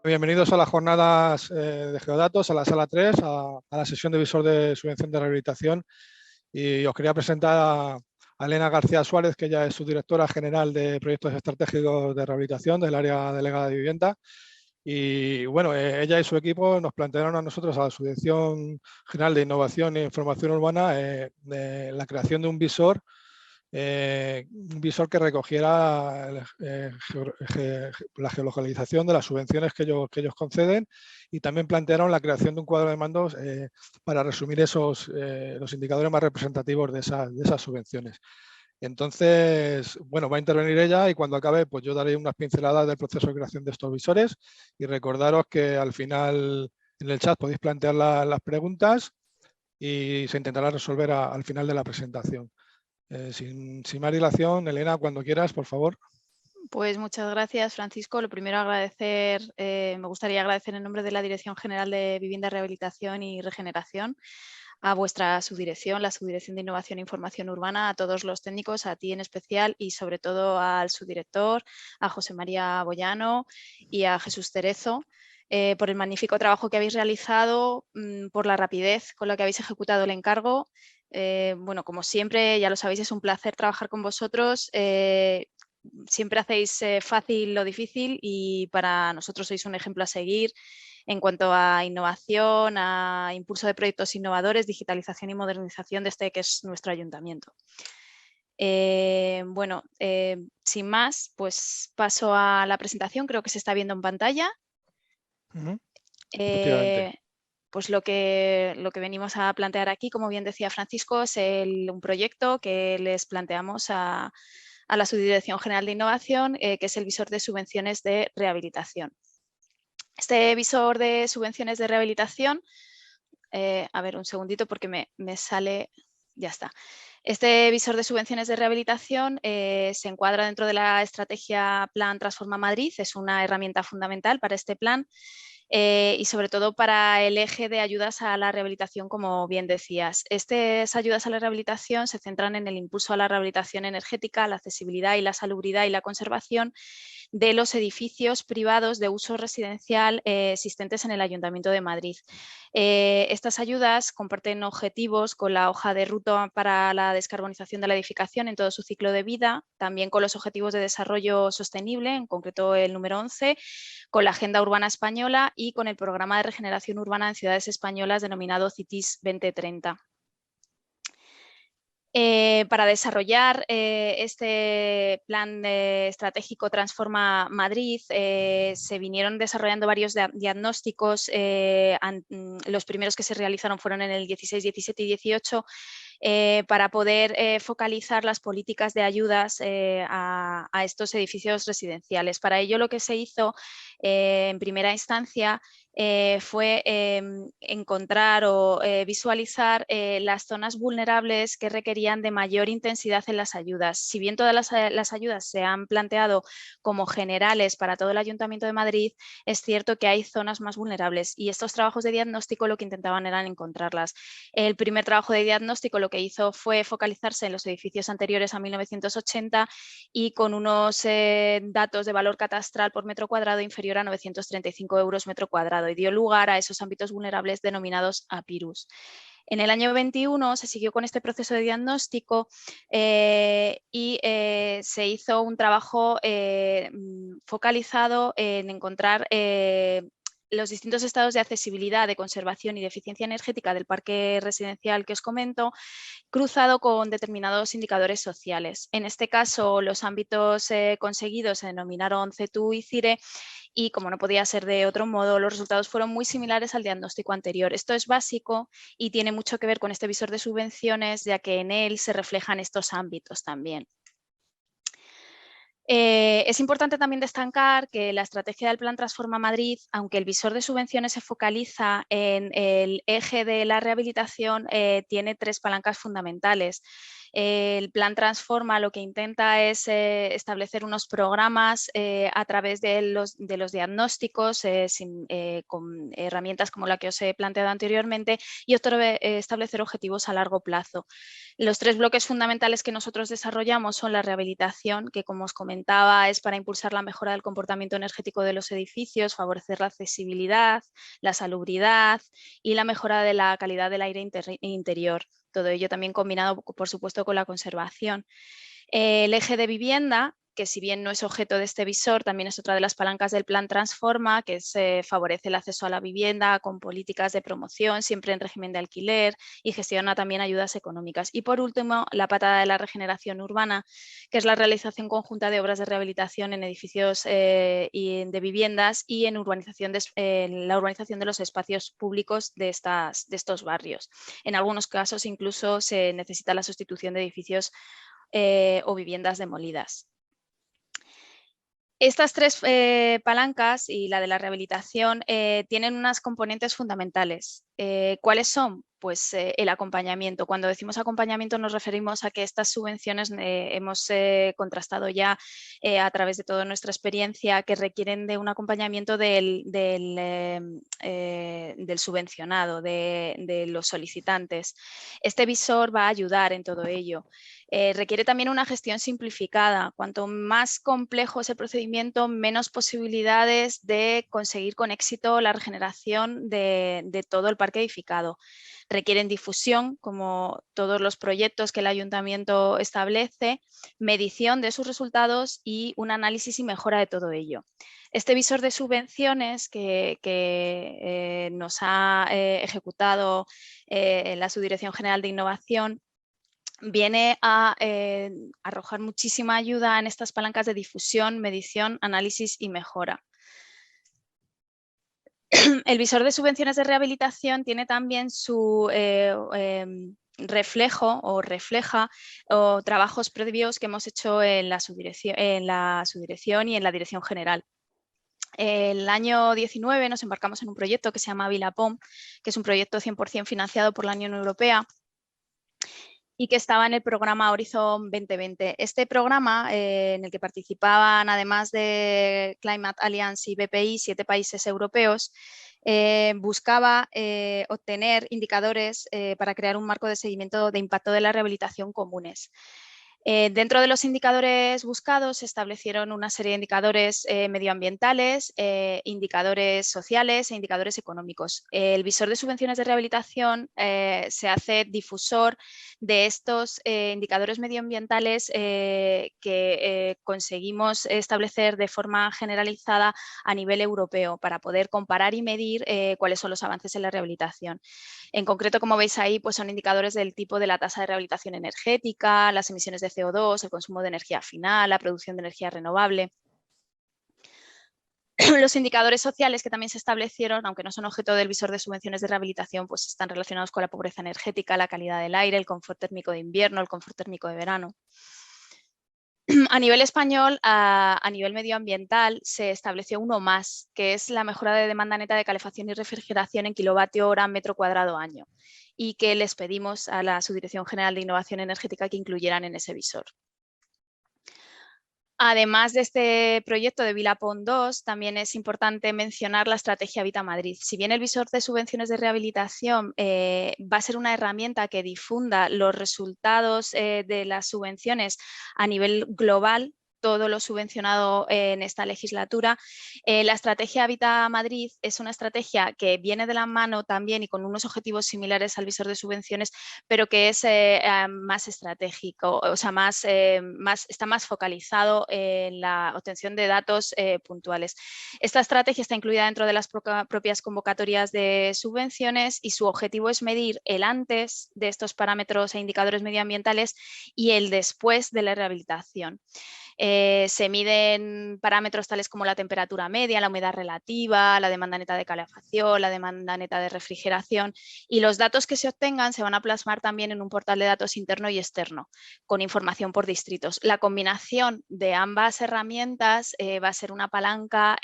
Bienvenidos a las jornadas de Geodatos, a la sala 3, a la sesión de visor de subvención de rehabilitación. Y os quería presentar a Elena García Suárez, que ella es subdirectora general de proyectos estratégicos de rehabilitación del área delegada de vivienda. Y bueno, ella y su equipo nos plantearon a nosotros, a la Subdirección General de Innovación e Información Urbana, la creación de un visor que recogiera la geolocalización de las subvenciones que ellos conceden, y también plantearon la creación de un cuadro de mandos para resumir los indicadores más representativos de esas subvenciones. Entonces, bueno, va a intervenir ella y cuando acabe, pues yo daré unas pinceladas del proceso de creación de estos visores y recordaros que al final en el chat podéis plantear las preguntas y se intentará resolver al final de la presentación. Sin más dilación, Elena, cuando quieras, por favor. Pues muchas gracias, Francisco. Lo primero, me gustaría agradecer en nombre de la Dirección General de Vivienda, Rehabilitación y Regeneración a vuestra subdirección, la Subdirección de Innovación e Información Urbana, a todos los técnicos, a ti en especial y sobre todo al subdirector, a José María Boyano y a Jesús Cerezo, por el magnífico trabajo que habéis realizado, por la rapidez con la que habéis ejecutado el encargo. Bueno, como siempre, ya lo sabéis, es un placer trabajar con vosotros. Siempre hacéis fácil lo difícil y para nosotros sois un ejemplo a seguir en cuanto a innovación, a impulso de proyectos innovadores, digitalización y modernización de este que es nuestro ayuntamiento. Sin más, pues paso a la presentación, creo que se está viendo en pantalla. Pues lo que venimos a plantear aquí, como bien decía Francisco, es un proyecto que les planteamos a la Subdirección General de Innovación, que es el visor de subvenciones de rehabilitación. Este visor de subvenciones de rehabilitación, a ver un segundito porque me sale, ya está. Este visor de subvenciones de rehabilitación se encuadra dentro de la estrategia Plan Transforma Madrid, es una herramienta fundamental para este plan. Y sobre todo para el eje de ayudas a la rehabilitación, como bien decías. Estas ayudas a la rehabilitación se centran en el impulso a la rehabilitación energética, la accesibilidad y la salubridad y la conservación de los edificios privados de uso residencial existentes en el Ayuntamiento de Madrid. Estas ayudas comparten objetivos con la hoja de ruta para la descarbonización de la edificación en todo su ciclo de vida, también con los objetivos de desarrollo sostenible, en concreto el número 11, con la Agenda Urbana Española y con el Programa de Regeneración Urbana en Ciudades Españolas denominado CITIS 2030. Para desarrollar este plan estratégico Transforma Madrid, se vinieron desarrollando varios diagnósticos. Los primeros que se realizaron fueron en el 16, 17 y 18, para poder focalizar las políticas de ayudas a estos edificios residenciales. Para ello, lo que se hizo en primera instancia fue encontrar o visualizar las zonas vulnerables que requerían de mayor intensidad en las ayudas. Si bien todas las ayudas se han planteado como generales para todo el Ayuntamiento de Madrid, es cierto que hay zonas más vulnerables y estos trabajos de diagnóstico lo que intentaban era encontrarlas. El primer trabajo de diagnóstico lo que hizo fue focalizarse en los edificios anteriores a 1980 y con unos datos de valor catastral por metro cuadrado inferior a 935 euros metro cuadrado, y dio lugar a esos ámbitos vulnerables denominados APIRUS. En el año 21 se siguió con este proceso de diagnóstico y se hizo un trabajo focalizado en encontrar los distintos estados de accesibilidad, de conservación y de eficiencia energética del parque residencial que os comento, cruzado con determinados indicadores sociales. En este caso, los ámbitos conseguidos se denominaron CETU y CIRE, y como no podía ser de otro modo, los resultados fueron muy similares al diagnóstico anterior. Esto es básico y tiene mucho que ver con este visor de subvenciones, ya que en él se reflejan estos ámbitos también. Es importante también destacar que la estrategia del Plan Transforma Madrid, aunque el visor de subvenciones se focaliza en el eje de la rehabilitación, tiene tres palancas fundamentales. El plan Transforma lo que intenta es establecer unos programas a través de los diagnósticos con herramientas como la que os he planteado anteriormente y establecer objetivos a largo plazo. Los 3 bloques fundamentales que nosotros desarrollamos son la rehabilitación, que como os comentaba es para impulsar la mejora del comportamiento energético de los edificios, favorecer la accesibilidad, la salubridad y la mejora de la calidad del aire interior. Todo ello también combinado, por supuesto, con la conservación. El eje de vivienda, que si bien no es objeto de este visor, también es otra de las palancas del plan Transforma, que favorece el acceso a la vivienda con políticas de promoción, siempre en régimen de alquiler, y gestiona también ayudas económicas. Y por último, la pata de la regeneración urbana, que es la realización conjunta de obras de rehabilitación en edificios y de viviendas y en la urbanización de los espacios públicos de estos barrios. En algunos casos incluso se necesita la sustitución de edificios o viviendas demolidas. Estas 3 palancas y la de la rehabilitación tienen unas componentes fundamentales. ¿Cuáles son? Pues el acompañamiento. Cuando decimos acompañamiento nos referimos a que estas subvenciones hemos contrastado ya a través de toda nuestra experiencia que requieren de un acompañamiento del subvencionado, de los solicitantes. Este visor va a ayudar en todo ello. Requiere también una gestión simplificada. Cuanto más complejo es el procedimiento, menos posibilidades de conseguir con éxito la regeneración de todo el parque edificado. Requieren difusión, como todos los proyectos que el ayuntamiento establece, medición de sus resultados y un análisis y mejora de todo ello. Este visor de subvenciones que nos ha ejecutado la Subdirección General de Innovación viene a arrojar muchísima ayuda en estas palancas de difusión, medición, análisis y mejora. El visor de subvenciones de rehabilitación tiene también su refleja trabajos previos que hemos hecho en la subdirección y en la dirección general. El año 19 nos embarcamos en un proyecto que se llama Vilapom, que es un proyecto 100% financiado por la Unión Europea y que estaba en el programa Horizon 2020. Este programa, en el que participaban, además de Climate Alliance y BPI, 7 países europeos, buscaba obtener indicadores para crear un marco de seguimiento de impacto de la rehabilitación comunes. Dentro de los indicadores buscados se establecieron una serie de indicadores medioambientales, indicadores sociales e indicadores económicos. El visor de subvenciones de rehabilitación se hace difusor de estos indicadores medioambientales que conseguimos establecer de forma generalizada a nivel europeo para poder comparar y medir cuáles son los avances en la rehabilitación. En concreto, como veis ahí, pues son indicadores del tipo de la tasa de rehabilitación energética, las emisiones de CO2, el consumo de energía final, la producción de energía renovable. Los indicadores sociales que también se establecieron, aunque no son objeto del visor de subvenciones de rehabilitación, pues están relacionados con la pobreza energética, la calidad del aire, el confort térmico de invierno, el confort térmico de verano. A nivel español, a nivel medioambiental, se estableció uno más, que es la mejora de demanda neta de calefacción y refrigeración en kilovatio hora metro cuadrado año, y que les pedimos a la Subdirección General de Innovación Energética que incluyeran en ese visor. Además de este proyecto de Vilapom 2, también es importante mencionar la estrategia Habita Madrid. Si bien el visor de subvenciones de rehabilitación va a ser una herramienta que difunda los resultados de las subvenciones a nivel global, todo lo subvencionado en esta legislatura, la estrategia Habita Madrid es una estrategia que viene de la mano también y con unos objetivos similares al visor de subvenciones, pero que es más estratégico, o sea, está más focalizado en la obtención de datos puntuales. Esta estrategia está incluida dentro de las propias convocatorias de subvenciones y su objetivo es medir el antes de estos parámetros e indicadores medioambientales y el después de la rehabilitación. Se miden parámetros tales como la temperatura media, la humedad relativa, la demanda neta de calefacción, la demanda neta de refrigeración, y los datos que se obtengan se van a plasmar también en un portal de datos interno y externo, con información por distritos. La combinación de ambas herramientas va a ser una palanca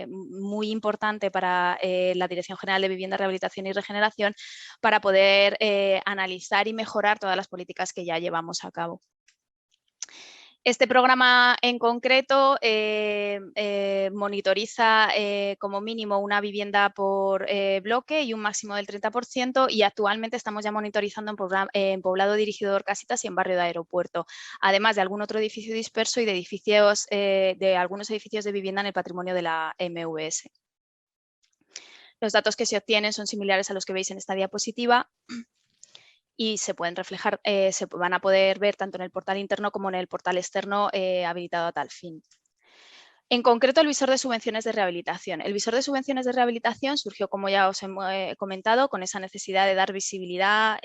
muy importante para la Dirección General de Vivienda, Rehabilitación y Regeneración para poder analizar y mejorar todas las políticas que ya llevamos a cabo. Este programa en concreto monitoriza como mínimo una vivienda por bloque y un máximo del 30%, y actualmente estamos ya monitorizando en poblado dirigido por Casitas y en barrio de Aeropuerto, además de algún otro edificio disperso y de edificios de algunos edificios de vivienda en el patrimonio de la MVS. Los datos que se obtienen son similares a los que veis en esta diapositiva y se pueden reflejar, se van a poder ver tanto en el portal interno como en el portal externo habilitado a tal fin. En concreto, el visor de subvenciones de rehabilitación. El visor de subvenciones de rehabilitación surgió, como ya os he comentado, con esa necesidad de dar visibilidad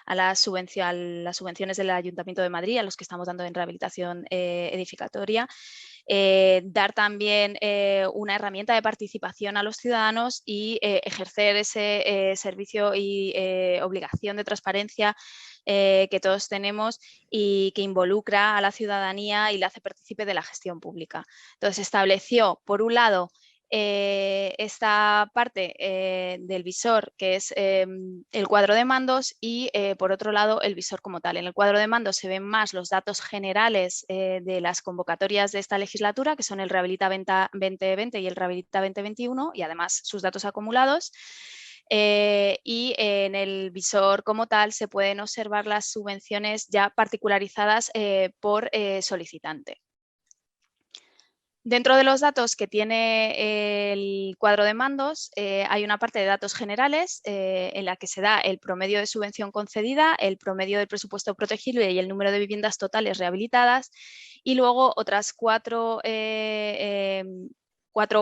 a las subvenciones del Ayuntamiento de Madrid, a los que estamos dando en rehabilitación edificatoria. Dar también una herramienta de participación a los ciudadanos y ejercer ese servicio y obligación de transparencia que todos tenemos y que involucra a la ciudadanía y la hace partícipe de la gestión pública. Entonces, estableció, por un lado, esta parte del visor, que es el cuadro de mandos, y por otro lado el visor como tal. En el cuadro de mandos se ven más los datos generales de las convocatorias de esta legislatura, que son el Rehabilita 2020 y el Rehabilita 2021, y además sus datos acumulados. Y en el visor como tal se pueden observar las subvenciones ya particularizadas por solicitante. Dentro de los datos que tiene el cuadro de mandos hay una parte de datos generales en la que se da el promedio de subvención concedida, el promedio del presupuesto protegible y el número de viviendas totales rehabilitadas, y luego otras cuatro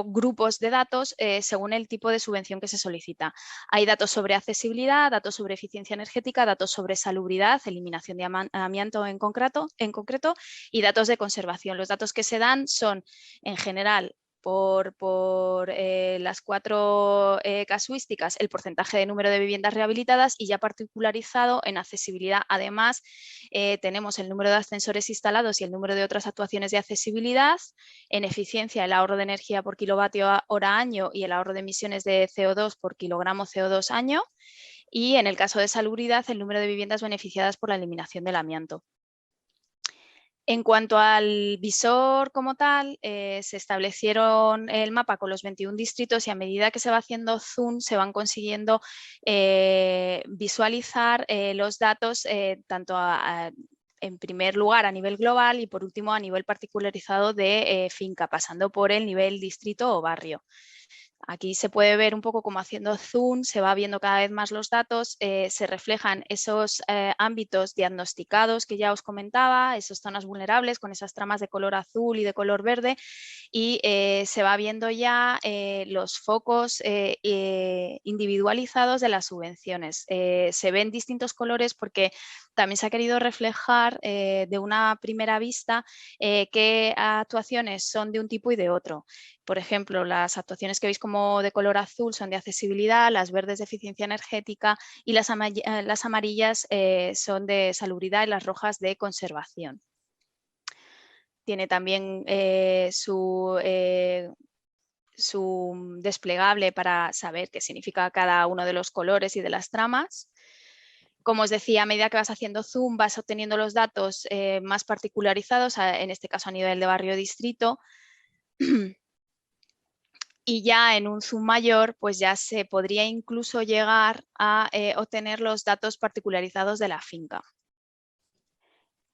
grupos de datos según el tipo de subvención que se solicita. Hay datos sobre accesibilidad, datos sobre eficiencia energética, datos sobre salubridad, eliminación de amianto en concreto, y datos de conservación. Los datos que se dan son, en general, por las cuatro casuísticas, el porcentaje de número de viviendas rehabilitadas, y ya particularizado en accesibilidad. Además, tenemos el número de ascensores instalados y el número de otras actuaciones de accesibilidad. En eficiencia, el ahorro de energía por kilovatio hora año y el ahorro de emisiones de CO2 por kilogramo CO2 año. Y en el caso de salubridad, el número de viviendas beneficiadas por la eliminación del amianto. En cuanto al visor como tal, se establecieron el mapa con los 21 distritos, y a medida que se va haciendo zoom se van consiguiendo visualizar los datos tanto en primer lugar a nivel global y por último a nivel particularizado de finca, pasando por el nivel distrito o barrio. Aquí se puede ver un poco como haciendo zoom, se va viendo cada vez más los datos, se reflejan esos ámbitos diagnosticados que ya os comentaba, esas zonas vulnerables con esas tramas de color azul y de color verde, y se va viendo ya los focos individualizados de las subvenciones. Se ven distintos colores porque también se ha querido reflejar de una primera vista qué actuaciones son de un tipo y de otro. Por ejemplo, las actuaciones que veis como de color azul son de accesibilidad, las verdes de eficiencia energética y las amarillas son de salubridad y las rojas de conservación. Tiene también su desplegable para saber qué significa cada uno de los colores y de las tramas. Como os decía, a medida que vas haciendo zoom vas obteniendo los datos más particularizados, en este caso a nivel de barrio distrito. Y ya en un zoom mayor, pues ya se podría incluso llegar a obtener los datos particularizados de la finca.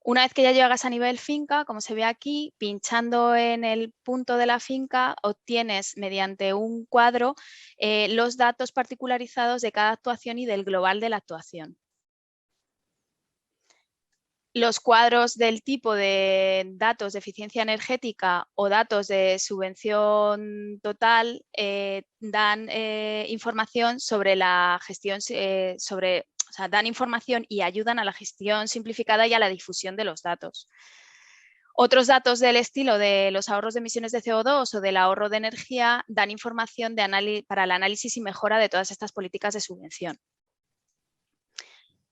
Una vez que ya llegas a nivel finca, como se ve aquí, pinchando en el punto de la finca, obtienes mediante un cuadro los datos particularizados de cada actuación y del global de la actuación. Los cuadros del tipo de datos de eficiencia energética o datos de subvención total dan información sobre la gestión, sobre o sea, dan información y ayudan a la gestión simplificada y a la difusión de los datos. Otros datos del estilo de los ahorros de emisiones de CO2 o del ahorro de energía dan información para el análisis y mejora de todas estas políticas de subvención.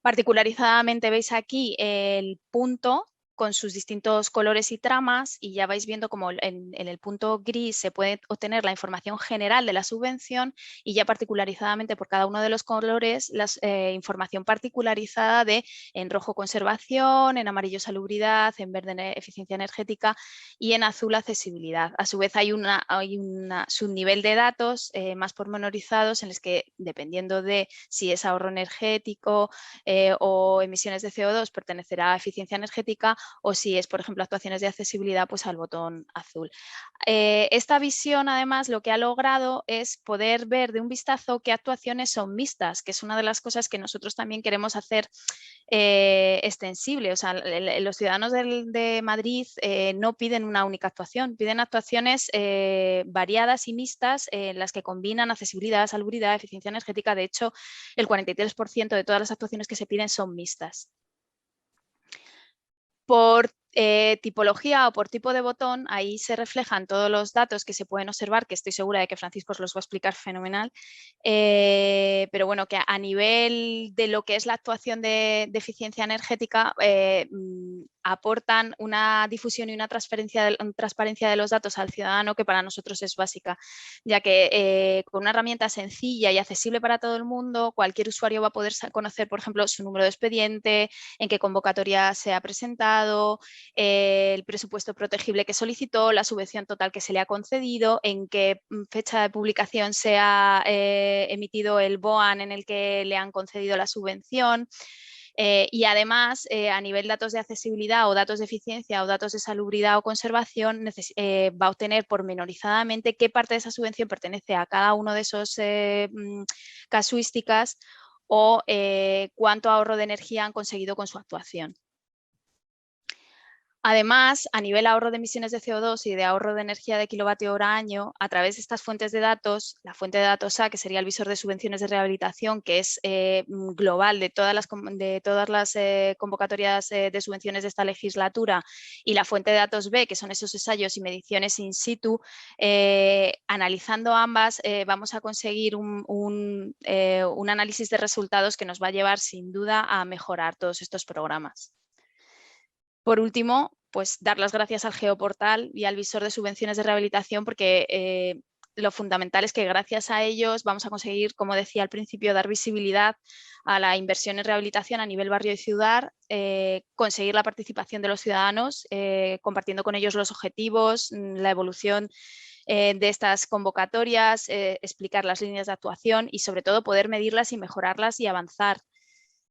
Particularizadamente veis aquí el punto con sus distintos colores y tramas, y ya vais viendo como en el punto gris se puede obtener la información general de la subvención, y ya particularizadamente por cada uno de los colores la información particularizada de en rojo conservación, en amarillo salubridad, en verde eficiencia energética y en azul accesibilidad. A su vez hay un subnivel de datos más pormenorizados en los que, dependiendo de si es ahorro energético o emisiones de CO2, pertenecerá a eficiencia energética, o si es, por ejemplo, actuaciones de accesibilidad, pues al botón azul. Esta visión, además, lo que ha logrado es poder ver de un vistazo qué actuaciones son mixtas, que es una de las cosas que nosotros también queremos hacer extensible. O sea, los ciudadanos de Madrid no piden una única actuación, piden actuaciones variadas y mixtas en las que combinan accesibilidad, salubridad, eficiencia energética. De hecho, el 43% de todas las actuaciones que se piden son mixtas. Por tipología o por tipo de botón, ahí se reflejan todos los datos que se pueden observar, que estoy segura de que Francisco os los va a explicar fenomenal, pero bueno, que a nivel de lo que es la actuación de eficiencia energética, aportan una difusión y una transparencia de los datos al ciudadano que para nosotros es básica, ya que con una herramienta sencilla y accesible para todo el mundo, cualquier usuario va a poder conocer, por ejemplo, su número de expediente, en qué convocatoria se ha presentado, el presupuesto protegible que solicitó, la subvención total que se le ha concedido, en qué fecha de publicación se ha emitido el BOAN en el que le han concedido la subvención. Y además, a nivel datos de accesibilidad o datos de eficiencia o datos de salubridad o conservación, va a obtener pormenorizadamente qué parte de esa subvención pertenece a cada uno de esos casuísticas o cuánto ahorro de energía han conseguido con su actuación. Además, a nivel ahorro de emisiones de CO2 y de ahorro de energía de kilovatio hora año, a través de estas fuentes de datos, la fuente de datos A, que sería el visor de subvenciones de rehabilitación, que es global de todas las convocatorias de subvenciones de esta legislatura, y la fuente de datos B, que son esos ensayos y mediciones in situ, analizando ambas vamos a conseguir un análisis de resultados que nos va a llevar sin duda a mejorar todos estos programas. Por último, pues dar las gracias al geoportal y al visor de subvenciones de rehabilitación, porque lo fundamental es que gracias a ellos vamos a conseguir, como decía al principio, dar visibilidad a la inversión en rehabilitación a nivel barrio y ciudad, conseguir la participación de los ciudadanos, compartiendo con ellos los objetivos, la evolución de estas convocatorias, explicar las líneas de actuación y sobre todo poder medirlas y mejorarlas y avanzar.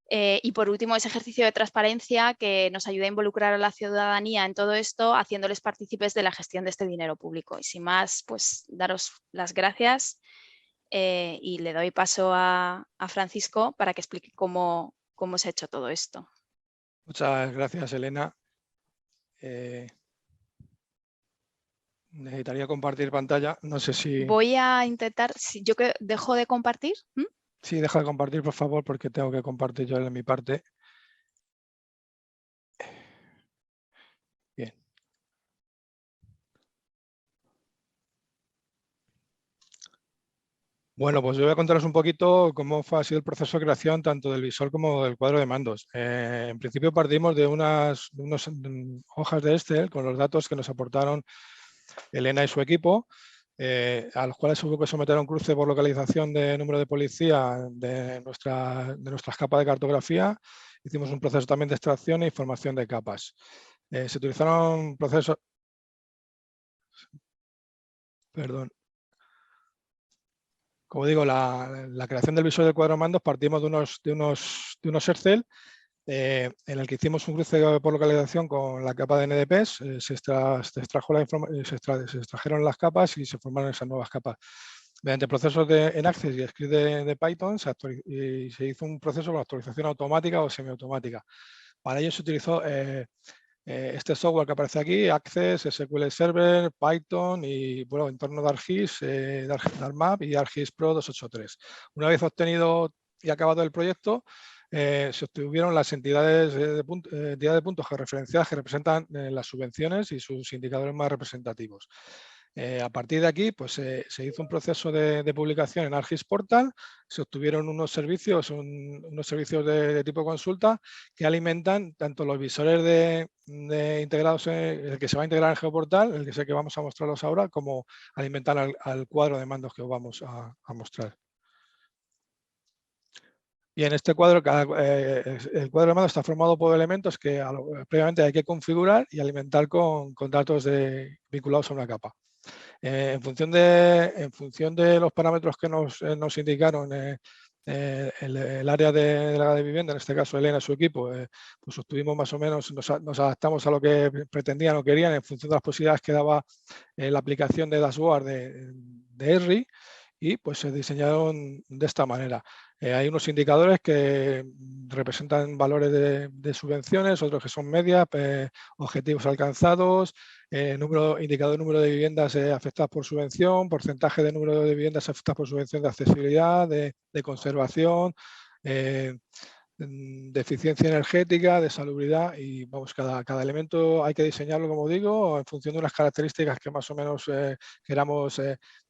Y por último, ese ejercicio de transparencia que nos ayude a involucrar a la ciudadanía en todo esto, haciéndoles partícipes de la gestión de este dinero público. Y sin más, pues daros las gracias y le doy paso a Francisco para que explique cómo se ha hecho todo esto. Muchas gracias, Elena. Necesitaría compartir pantalla. No sé si... Voy a intentar, si yo dejo de compartir. Sí, deja de compartir, por favor, porque tengo que compartir yo de mi parte. Bien. Bueno, pues yo voy a contaros un poquito cómo ha sido el proceso de creación tanto del visor como del cuadro de mandos. En principio partimos de unas hojas de Excel con los datos que nos aportaron Elena y su equipo, a los cuales hubo que someter a un cruce por localización de número de policía de nuestras capas de cartografía. Hicimos un proceso también de extracción e información de capas. Se utilizaron procesos... Perdón. Como digo, la creación del visor del cuadro de mandos partimos de unos Excel en el que hicimos un cruce por localización con la capa de NDPs, se extrajeron las capas y se formaron esas nuevas capas. Mediante procesos en Access y script de Python se hizo un proceso con actualización automática o semiautomática. Para ello se utilizó este software que aparece aquí, Access, SQL Server, Python y bueno, entorno de ArcGIS, ArcMap y ArcGIS Pro 283. Una vez obtenido y acabado el proyecto, se obtuvieron las entidades de puntos georreferenciadas que representan las subvenciones y sus indicadores más representativos. A partir de aquí, pues se hizo un proceso de publicación en ArcGIS Portal, se obtuvieron unos servicios de tipo consulta que alimentan tanto los visores integrados, el que se va a integrar en GeoPortal, el que sé que vamos a mostrarlos ahora, como alimentan al cuadro de mandos que os vamos a mostrar. Y en este cuadro, el cuadro de mando está formado por elementos que previamente hay que configurar y alimentar con datos vinculados a una capa. En función de los parámetros que nos indicaron el área de la vivienda, en este caso Elena y su equipo, pues obtuvimos más o menos, nos adaptamos a lo que pretendían o querían en función de las posibilidades que daba la aplicación de dashboard de Esri, y pues se diseñaron de esta manera. Hay unos indicadores que representan valores de subvenciones, otros que son medias, objetivos alcanzados, indicador de número de viviendas afectadas por subvención, porcentaje de número de viviendas afectadas por subvención de accesibilidad, de conservación, de eficiencia energética, de salubridad, y vamos, cada elemento hay que diseñarlo, como digo, en función de unas características que más o menos queramos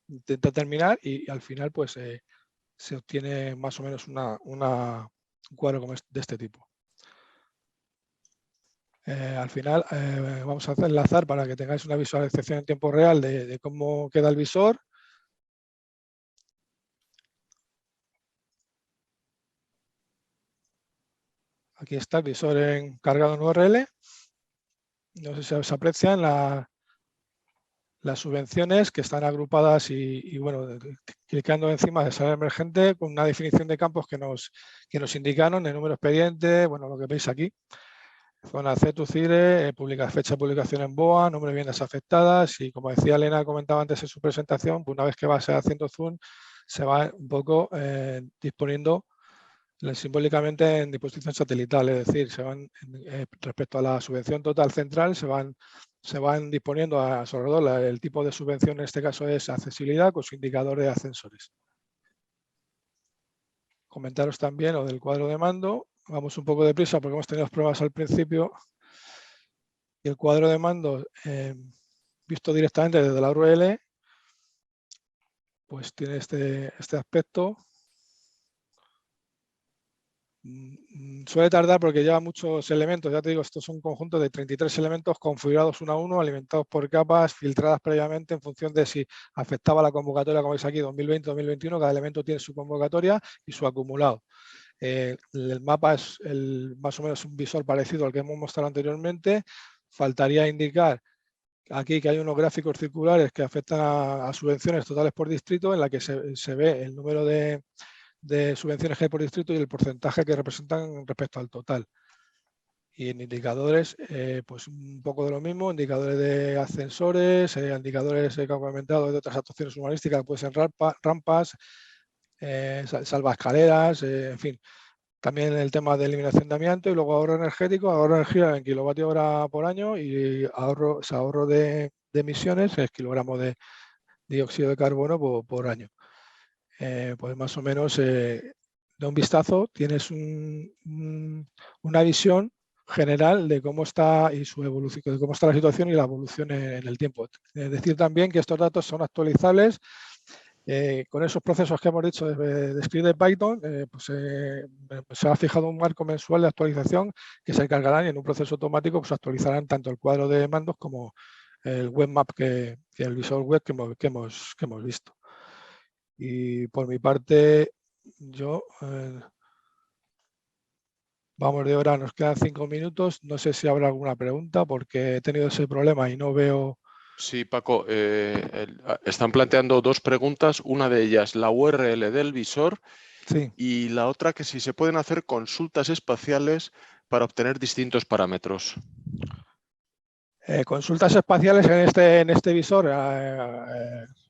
determinar, y al final pues se obtiene más o menos un cuadro de este tipo. Al final vamos a enlazar para que tengáis una visualización en tiempo real de cómo queda el visor. Aquí está el visor cargado en URL. No sé si os aprecian las subvenciones que están agrupadas y bueno, clicando encima de sala emergente con una definición de campos que nos indicaron, el número expediente, bueno, lo que veis aquí. Zona C, TUCIRE, fecha de publicación en BOA, número de viviendas afectadas, y como decía Elena, comentaba antes en su presentación, pues una vez que va haciendo zoom, se va un poco disponiendo simbólicamente en disposición satelital, es decir, se van respecto a la subvención total central, se van disponiendo a su alrededor. El tipo de subvención en este caso es accesibilidad con su indicador de ascensores. Comentaros también lo del cuadro de mando. Vamos un poco deprisa porque hemos tenido problemas al principio. Y el cuadro de mando, visto directamente desde la URL, pues tiene este aspecto. Suele tardar porque lleva muchos elementos, ya te digo, esto es un conjunto de 33 elementos configurados uno a uno, alimentados por capas, filtradas previamente en función de si afectaba la convocatoria, como veis aquí, 2020-2021, cada elemento tiene su convocatoria y su acumulado. El mapa es más o menos un visor parecido al que hemos mostrado anteriormente. Faltaría indicar aquí que hay unos gráficos circulares que afectan a subvenciones totales por distrito, en la que se ve el número de subvenciones que hay por distrito y el porcentaje que representan respecto al total. Y en indicadores, pues un poco de lo mismo, indicadores de ascensores, indicadores que han comentado de otras actuaciones urbanísticas, pueden ser rampas, salvaescaleras, en fin. También el tema de eliminación de amianto, y luego ahorro energético, ahorro de energía en kilovatio hora por año, y ahorro de emisiones, es kilogramos de dióxido de carbono por año. Pues más o menos de un vistazo tienes una visión general de cómo está y su evolución, de cómo está la situación y la evolución en el tiempo. Es decir también que estos datos son actualizables con esos procesos que hemos dicho de script de Python. Pues se ha fijado un marco mensual de actualización que se encargarán, y en un proceso automático pues actualizarán tanto el cuadro de mandos como el web map el visor web que hemos visto. Y por mi parte, yo vamos de hora, nos quedan 5 minutos. No sé si habrá alguna pregunta porque he tenido ese problema y no veo. Sí, Paco, están planteando dos preguntas. Una de ellas, la URL del visor, Sí. Y la otra, que si se pueden hacer consultas espaciales para obtener distintos parámetros. Consultas espaciales en este visor,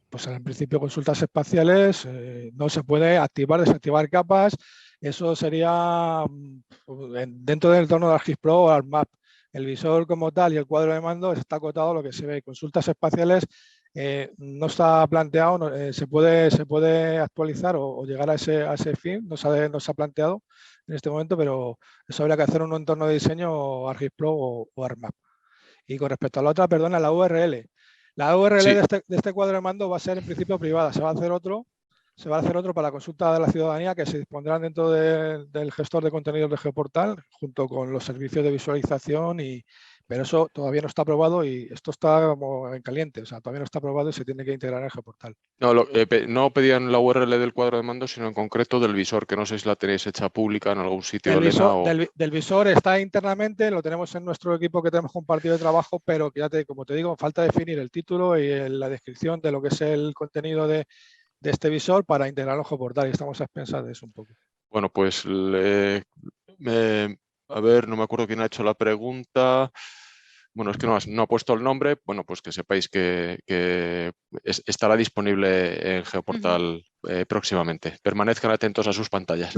pues en principio consultas espaciales, no se puede activar, desactivar capas. Eso sería dentro del entorno de ArcGIS Pro o ArcMap. El visor como tal y el cuadro de mando está acotado a lo que se ve. Consultas espaciales no está planteado, se puede actualizar o llegar a ese fin, no se ha planteado. en este momento, pero eso habría que hacer un entorno de diseño ArcGIS-Pro o ArcMap. Y con respecto a la otra, perdona, la URL. La URL Sí. de este cuadro de mando va a ser en principio privada. Se va a hacer otro para la consulta de la ciudadanía que se dispondrán dentro del gestor de contenidos de Geoportal junto con los servicios de visualización, pero eso todavía no está aprobado y esto está como en caliente, o sea, todavía no está aprobado y se tiene que integrar en el Geoportal. No, no pedían la URL del cuadro de mando, sino en concreto del visor, que no sé si la tenéis hecha pública en algún sitio, Elena. Del visor está internamente, lo tenemos en nuestro equipo que tenemos compartido de trabajo, pero que como te digo, falta definir el título y la descripción de lo que es el contenido de este visor para integrarlo en Geoportal y estamos a expensas de eso un poco. Bueno, pues a ver, no me acuerdo quién ha hecho la pregunta. Bueno, es que no ha puesto el nombre. Bueno, pues que sepáis que estará disponible en Geoportal próximamente. Permanezcan atentos a sus pantallas.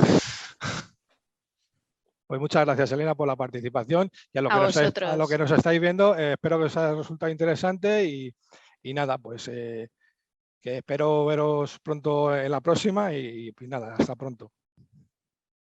Pues muchas gracias, Elena, por la participación y a lo que nos estáis viendo. Espero que os haya resultado interesante y nada, pues que espero veros pronto en la próxima y nada, hasta pronto.